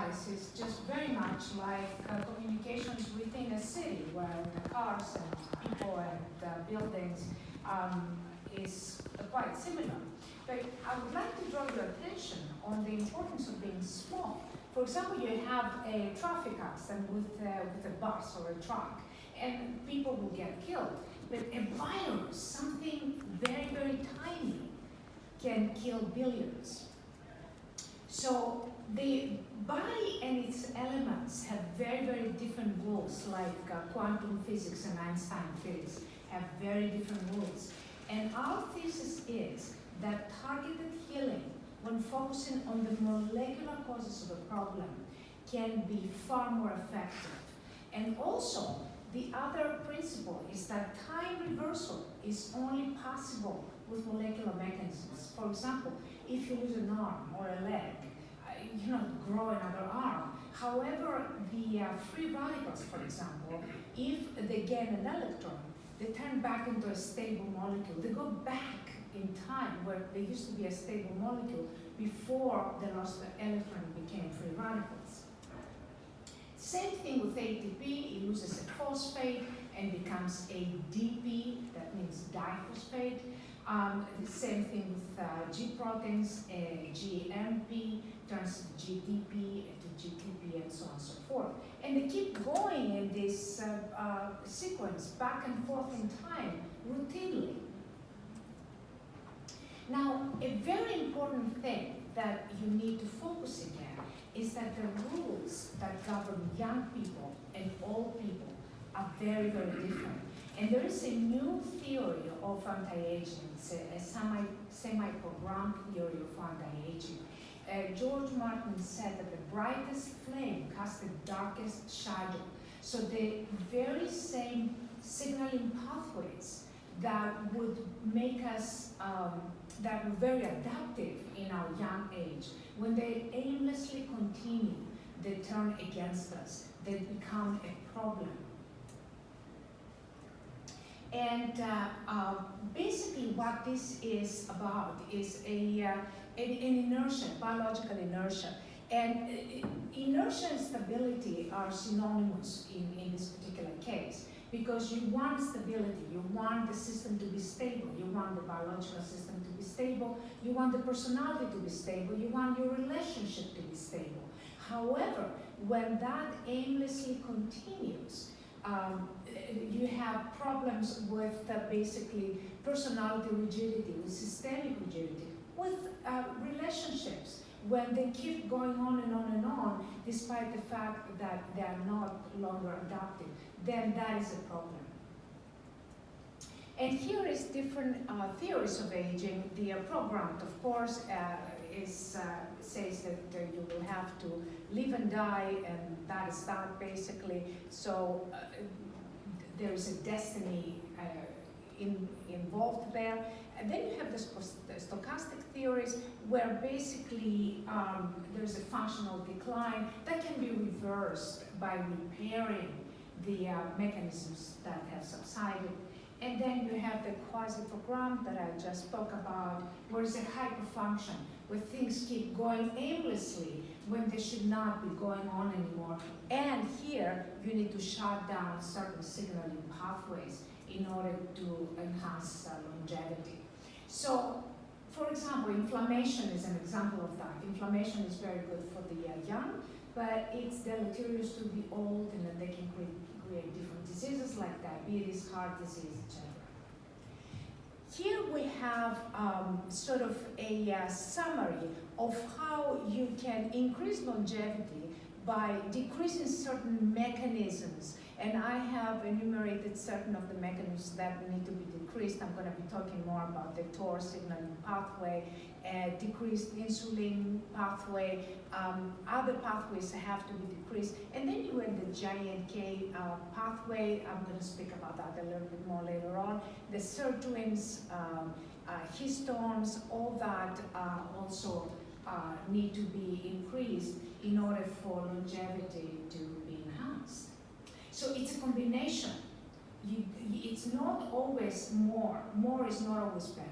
device is just very much like communications within a city, where the cars and people and buildings is quite similar. But I would like to draw your attention on the importance of being small. For example, you have a traffic accident with a bus or a truck, and people will get killed. But a virus, something very, very tiny, can kill billions. So the body and its elements have very, very different rules, like quantum physics and Einstein physics have very different rules. And our thesis is that targeted healing, when focusing on the molecular causes of a problem, can be far more effective. And also, the other principle is that time reversal is only possible with molecular mechanisms. For example, if you lose an arm or a leg, you don't grow another arm. However, the free radicals, for example, if they gain an electron, they turn back into a stable molecule. They go back in time where they used to be a stable molecule before they lost the electron and became free radicals. Same thing with ATP, it loses a phosphate and becomes ADP, that means diphosphate. The same thing with G proteins, GMP turns to GDP to GTP and so on and so forth. And they keep going in this sequence back and forth in time routinely. Now, a very important thing that you need to focus again is that the rules that govern young people and old people are very, very different. And there is a new theory of anti-aging, it's a semi-programmed theory of anti-aging. George Martin said that the brightest flame casts the darkest shadow. So the very same signaling pathways that would make us, that were very adaptive in our young age, when they aimlessly continue, they turn against us, they become a problem. And basically what this is about is an inertia, biological inertia. And inertia and stability are synonymous in this particular case, because you want stability, you want the system to be stable, you want the biological system to be stable, you want the personality to be stable, you want your relationship to be stable. However, when that aimlessly continues, you have problems with basically personality rigidity, with systemic rigidity, with relationships. When they keep going on and on and on, despite the fact that they are not longer adaptive, then that is a problem. And here is different theories of aging. The programmed, of course, says that you will have to live and die, and that is that basically. So there is a destiny involved there. And then you have the stochastic theories, where basically there's a functional decline that can be reversed by repairing the mechanisms that have subsided. And then you have the quasi-program that I just spoke about, where it's a hyperfunction, where things keep going aimlessly when they should not be going on anymore. And here, you need to shut down certain signaling pathways in order to enhance longevity. So, for example, inflammation is an example of that. Inflammation is very good for the young, but it's deleterious to the old, and then they can create different diseases like diabetes, heart disease, etc. Here we have sort of a summary of how you can increase longevity by decreasing certain mechanisms. And I have enumerated certain of the mechanisms that need to be decreased. I'm going to be talking more about the TOR signaling pathway, decreased insulin pathway, other pathways have to be decreased. And then you have the GNK pathway. I'm going to speak about that a little bit more later on. The sirtuins, histones, all that also need to be increased in order for longevity to be enhanced. So it's a combination. It's not always more. More is not always better.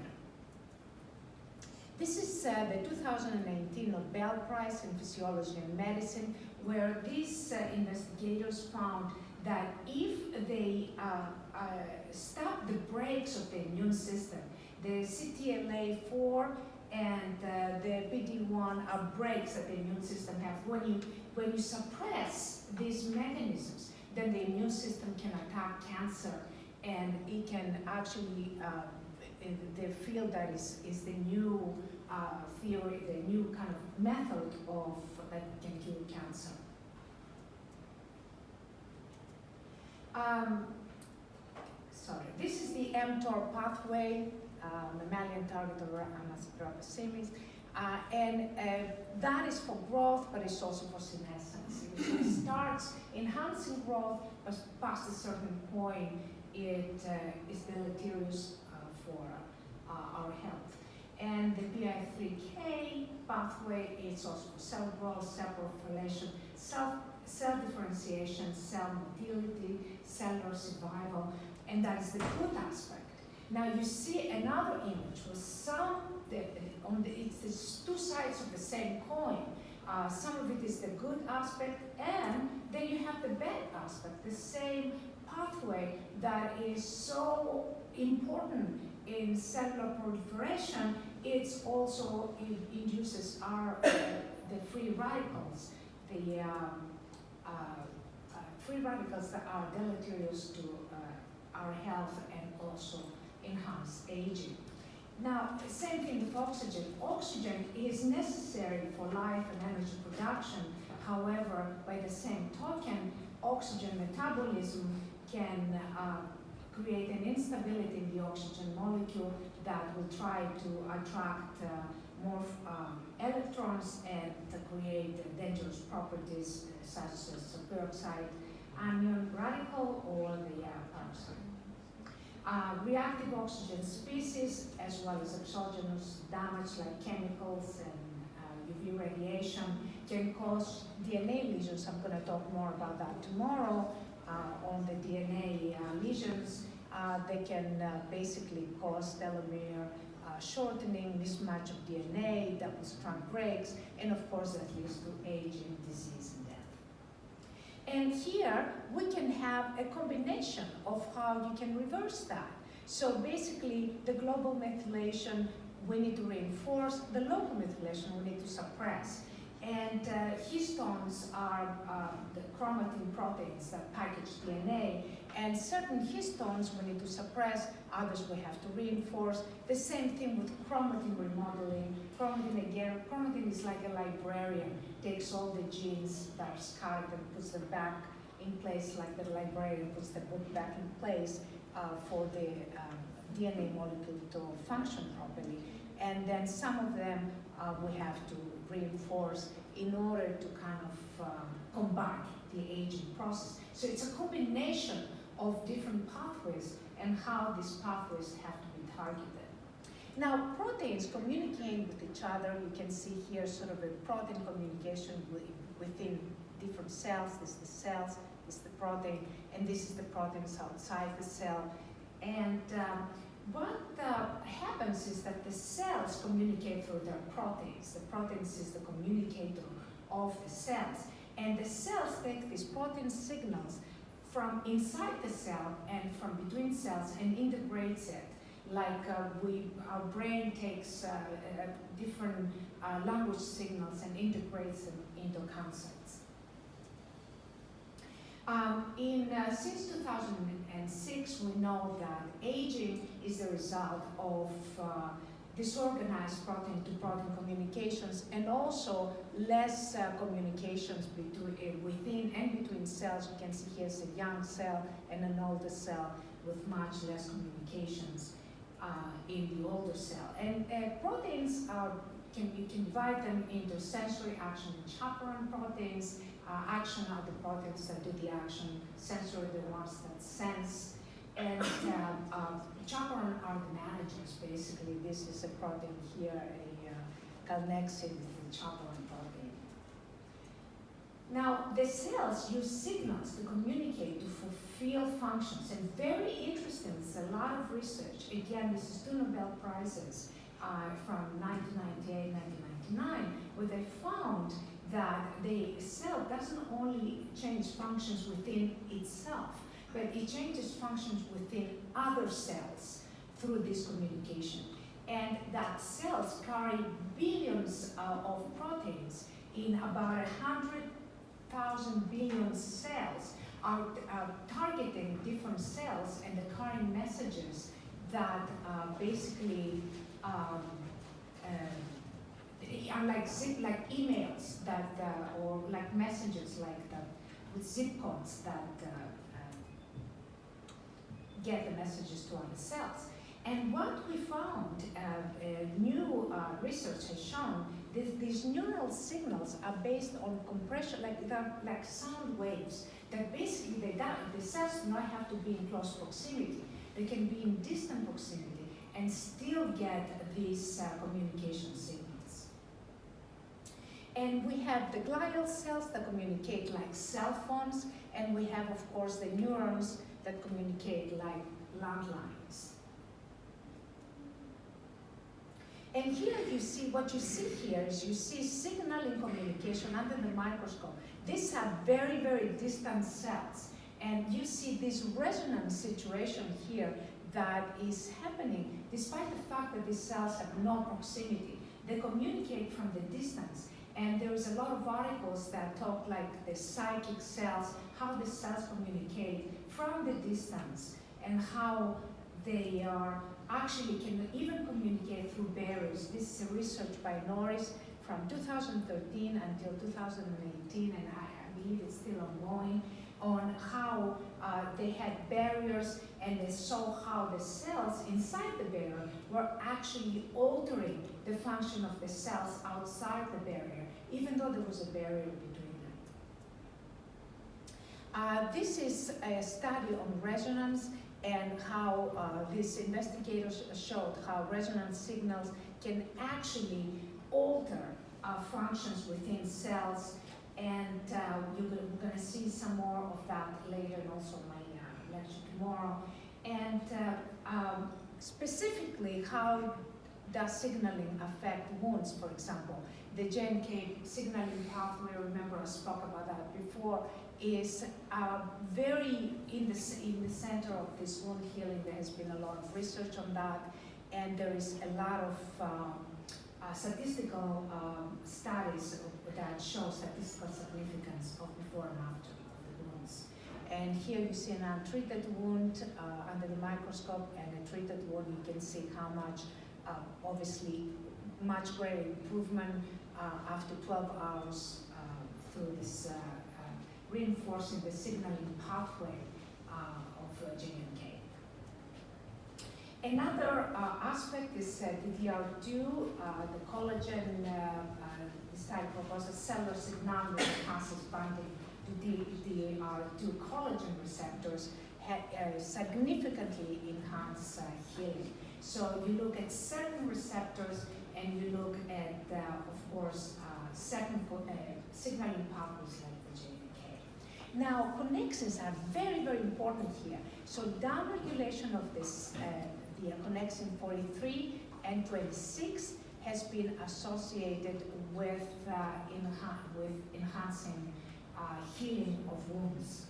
This is the 2019 Nobel Prize in Physiology and Medicine, where these investigators found that if they stop the brakes of the immune system, the CTLA-4 and the PD-1 are brakes that the immune system has. When you suppress these mechanisms, then the immune system can attack cancer, and it can actually, they feel that is the new theory, the new kind of method of that can cure cancer. Sorry, this is the mTOR pathway, mammalian target of rhabdomyosarcomas, and that is for growth, but it's also for senescence. It starts enhancing growth, but past a certain point, it is deleterious for our health. And the PI3K pathway is also for cell growth, cell proliferation, cell differentiation, cell motility, cellular survival, and that is the good aspect. Now you see another image with it's two sides of the same coin. Some of it is the good aspect, and then you have the bad aspect, the same pathway that is so important in cellular proliferation. It's also, it induces the free radicals, the free radicals that are deleterious to our health and also enhance aging. Now, same thing with oxygen. Oxygen is necessary for life and energy production. However, by the same token, oxygen metabolism can create an instability in the oxygen molecule that will try to attract more electrons and to create dangerous properties such as peroxide anion radical or the peroxide. Reactive oxygen species, as well as exogenous damage like chemicals and UV radiation, can cause DNA lesions. I'm going to talk more about that tomorrow on the DNA lesions. They can basically cause telomere shortening, mismatch of DNA, double-strand breaks, and of course that leads to aging, disease, and death. And here we can have a combination of how you can reverse that. So basically, the global methylation we need to reinforce, the local methylation we need to suppress. And histones are the chromatin proteins that package DNA, and certain histones we need to suppress, others we have to reinforce. The same thing with chromatin remodeling. Chromatin is like a librarian, takes all the genes that are scattered and puts them back in place, like the librarian puts the book back in place for the DNA molecule to function properly. And then some of them we have to reinforce in order to kind of combat the aging process. So it's a combination of different pathways and how these pathways have to be targeted. Now, proteins communicate with each other. You can see here sort of a protein communication within different cells. This is the cells, this is the protein, and this is the proteins outside the cell. And what happens is that the cells communicate through their proteins. The proteins is the communicator of the cells. And the cells take these protein signals from inside the cell and from between cells and integrates it. Like our brain takes different language signals and integrates them into concepts. Since 2006, we know that aging is the result of disorganized protein-to-protein communications and also less communications within and between cells. You can see here's a young cell and an older cell with much less communications in the older cell. And proteins you can divide them into sensory action and chaperone proteins. Action are the proteins that do the action, sensory the ones that sense, and chaperone are the managers. Basically, this is a protein here, a calnexin is the chaperone protein. Now, the cells use signals to communicate, to fulfill functions, and very interesting, there's a lot of research. Again, this is 2 Nobel Prizes, from 1998, 1999, where they found that the cell doesn't only change functions within itself, but it changes functions within other cells through this communication. And that cells carry billions of proteins in about 100,000 billion cells are targeting different cells and they're carrying messages that basically are like emails that or like messages like that with zip codes that get the messages to other cells. And what we found, new research has shown, these neural signals are based on compression, like sound waves, that basically the cells do not have to be in close proximity. They can be in distant proximity and still get these communication signals. And we have the glial cells that communicate like cell phones, and we have, of course, the neurons that communicate like landlines. And here you see, what you see here is you see signaling communication under the microscope. These are very, very distant cells. And you see this resonance situation here that is happening despite the fact that these cells have no proximity. They communicate from the distance. And there is a lot of articles that talk like the psychic cells, how the cells communicate from the distance, and how they are actually can even communicate through barriers. This is a research by Norris from 2013 until 2018, and I believe it's still ongoing, on how they had barriers, and they saw how the cells inside the barrier were actually altering the function of the cells outside the barrier, even though there was a barrier between them. This is a study on resonance, and how these investigators showed how resonance signals can actually alter functions within cells, and we're going to see some more of that later, and also my lecture tomorrow. And specifically, how does signaling affect wounds, for example? The JNK signaling pathway, remember I spoke about that before, is very in the center of this wound healing. There has been a lot of research on that, and there is a lot of statistical studies that show statistical significance of before and after of the wounds. And here you see an untreated wound under the microscope, and a treated wound. You can see how much, obviously, much greater improvement after 12 hours through this reinforcing the signaling pathway of JNK. Another aspect is DDR2, the collagen, this type of cellular signal that passes binding to DDR2 collagen receptors significantly enhance healing. So you look at certain receptors, and you look at, of course, certain signaling pathways like the JNK. Now, connexins are very, very important here. So downregulation of this, the connexin 43 and 26 has been associated with enhancing healing of wounds.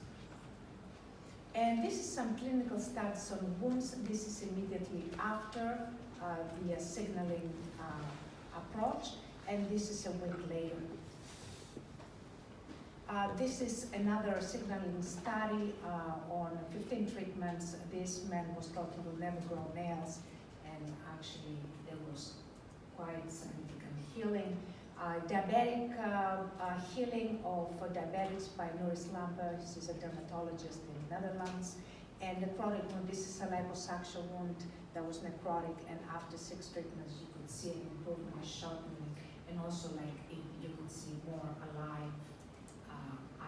And this is some clinical studies on wounds. This is immediately after the signaling approach, and this is a week later. This is another signaling study on 15 treatments. This man was thought he will never grow nails, and actually there was quite significant healing. Diabetic healing of diabetics by Norris Lambert. This is a dermatologist in the Netherlands. And necrotic wound, this is a liposuction wound that was necrotic, and after 6 treatments you could see an improvement, a shortening, and also you could see more alive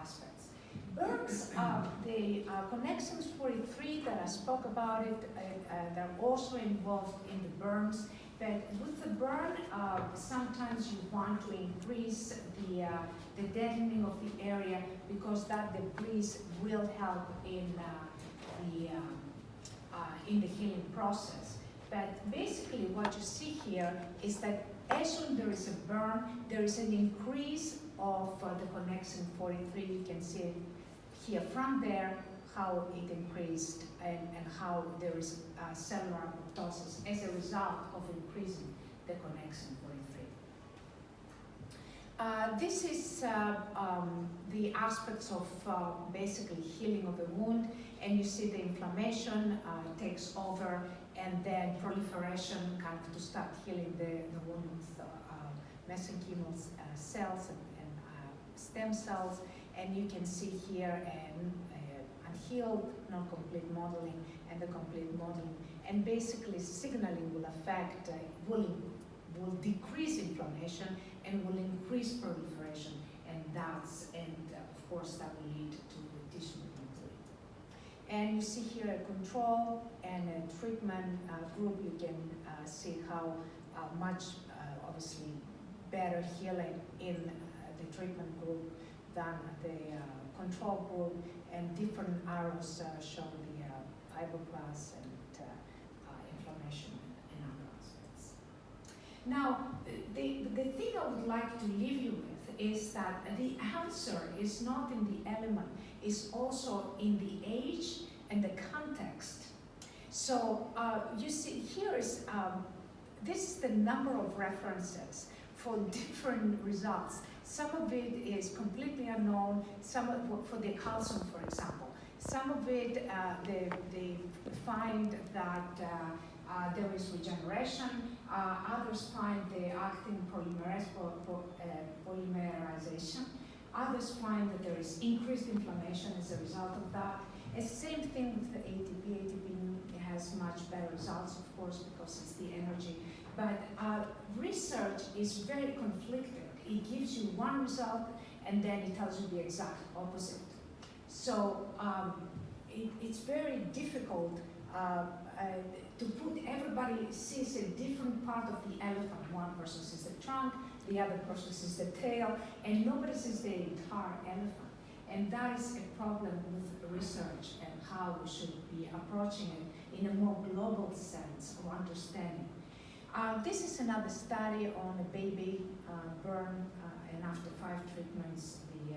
aspects. Burns, the connexins 43 that I spoke about it, they're also involved in the burns. But with the burn, sometimes you want to increase the deadening of the area, because that debris will help in the healing process. But basically what you see here is that as soon there is a burn, there is an increase of the connexin 43. You can see it here from there, how it increased and how there is cellular apoptosis as a result of increasing the connexin 43. This is the aspects of basically healing of the wound, and you see the inflammation takes over, and then proliferation kind of to start healing the wound with mesenchymal cells and stem cells, and you can see here an unhealed, non-complete modeling, and the complete modeling, and basically signaling will affect, will decrease inflammation and will increase proliferation, and of course that will lead to the tissue injury. And you see here a control and a treatment group. You can see how much obviously better healing in the treatment group than the control group, and different arrows show the fibroblasts and inflammation and other aspects. Now, the thing I would like to leave you with is that the answer is not in the element, it's also in the age and the context. So you see here is, this is the number of references for different results. Some of it is completely unknown, some of, for the calcium, for example. Some of it, they find that there is regeneration. Others find the actin polymerization. Others find that there is increased inflammation as a result of that. It's the same thing with the ATP. ATP has much better results, of course, because it's the energy. But research is very conflicted. It gives you one result, and then it tells you the exact opposite. So it's very difficult to put, everybody sees a different part of the elephant. One person sees the trunk, the other person sees the tail, and nobody sees the entire elephant. And that is a problem with research and how we should be approaching it in a more global sense of understanding. This is another study on a baby burn, and after 5 treatments, the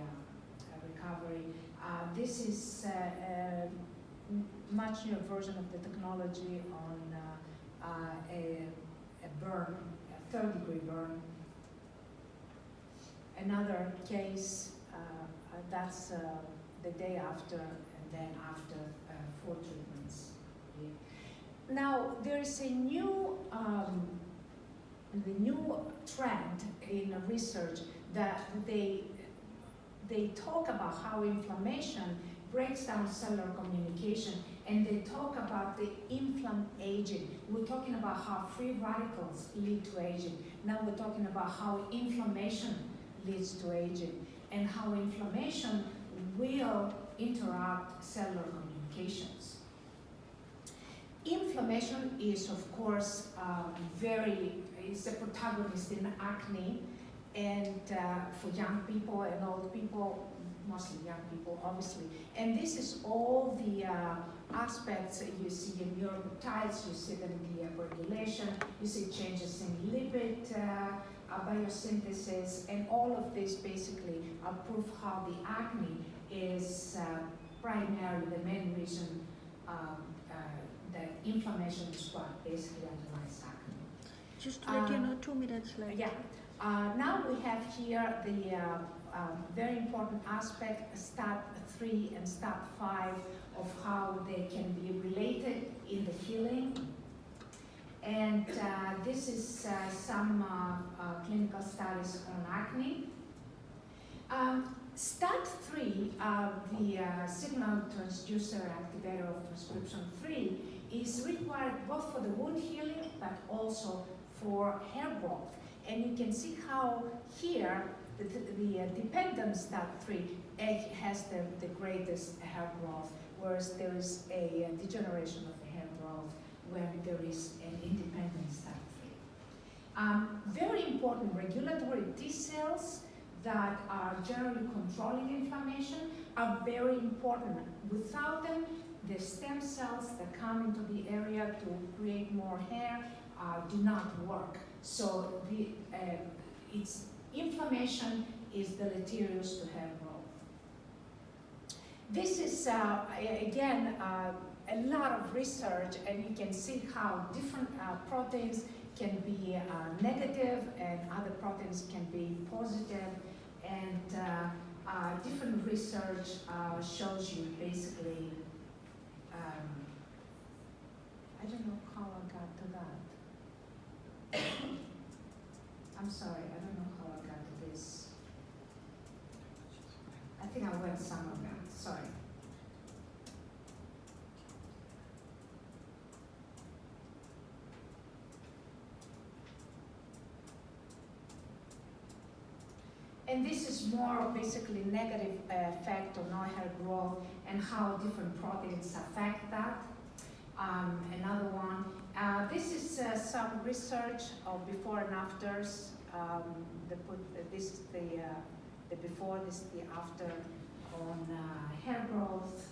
recovery. This is a much newer version of the technology on a burn, a 3rd-degree burn. Another case, that's the day after, and then after 4 treatments. Yeah. Now, there is a new, the new trend in research that they talk about how inflammation breaks down cellular communication, and they talk about the aging. We're talking about how free radicals lead to aging. Now we're talking about how inflammation leads to aging, and how inflammation will interrupt cellular communications. Inflammation is, of course, is a protagonist in acne, and for young people and old people, mostly young people, obviously. And this is all the aspects that you see in neuropeptides, you see them in the regulation, you see changes in lipid biosynthesis, and all of this basically prove how the acne is primarily the main reason that inflammation is what basically underlies acne. Just to let you know, 2 minutes left. Yeah. Now we have here the very important aspect, STAT3 and STAT5, of how they can be related in the healing. And this is some clinical studies on acne. STAT3, the signal transducer activator of transcription 3, is required both for the wound healing but also for hair growth. And you can see how here the dependent STAT3 has the greatest hair growth, whereas there is a degeneration of the hair growth when there is an independent STAT3. Very important, regulatory T cells that are generally controlling inflammation are very important. Without them, the stem cells that come into the area to create more hair do not work. So its inflammation is deleterious to hair growth. This is, again, a lot of research, and you can see how different proteins can be negative and other proteins can be positive. And different research shows you basically, I don't know how I got to that. I'm sorry, I don't know how I got to this. I think I went somewhere, sorry. And this is more basically negative effect on our hair growth and how different proteins affect that. Another one. This is some research of before and afters. This is the before, this is the after on hair growth.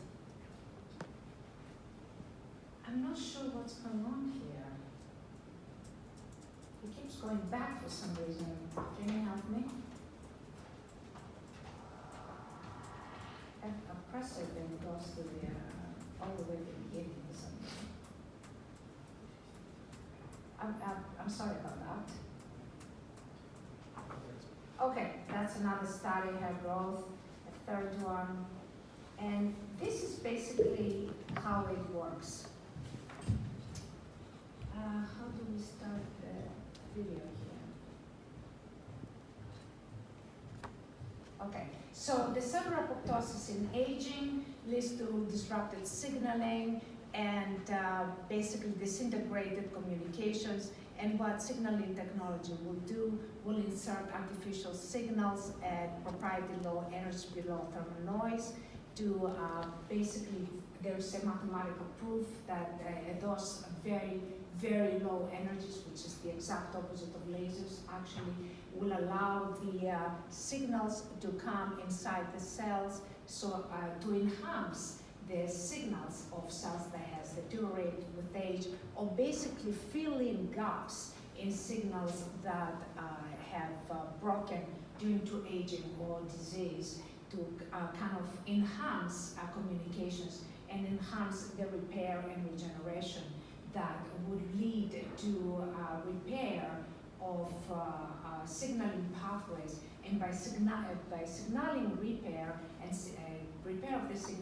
I'm not sure what's going on here. It keeps going back for some reason. Can you help me? I press it and it goes to the all the way to the beginning or something. I'm sorry about that. Okay, that's another study, hair growth, a third one. And this is basically how it works. How do we start the video here? Okay, so the cellular apoptosis in aging leads to disrupted signaling and basically disintegrated communications. And what signaling technology will do will insert artificial signals at proprietary low energy below thermal noise to basically, there's a mathematical proof that those very, very low energies, which is the exact opposite of lasers, actually will allow the signals to come inside the cells, so to enhance the signals of cells that has deteriorated with age, or basically fill in gaps in signals that have broken due to aging or disease, to kind of enhance communications and enhance the repair and regeneration that would lead to repair of signaling pathways. And by signaling repair and repair of the signal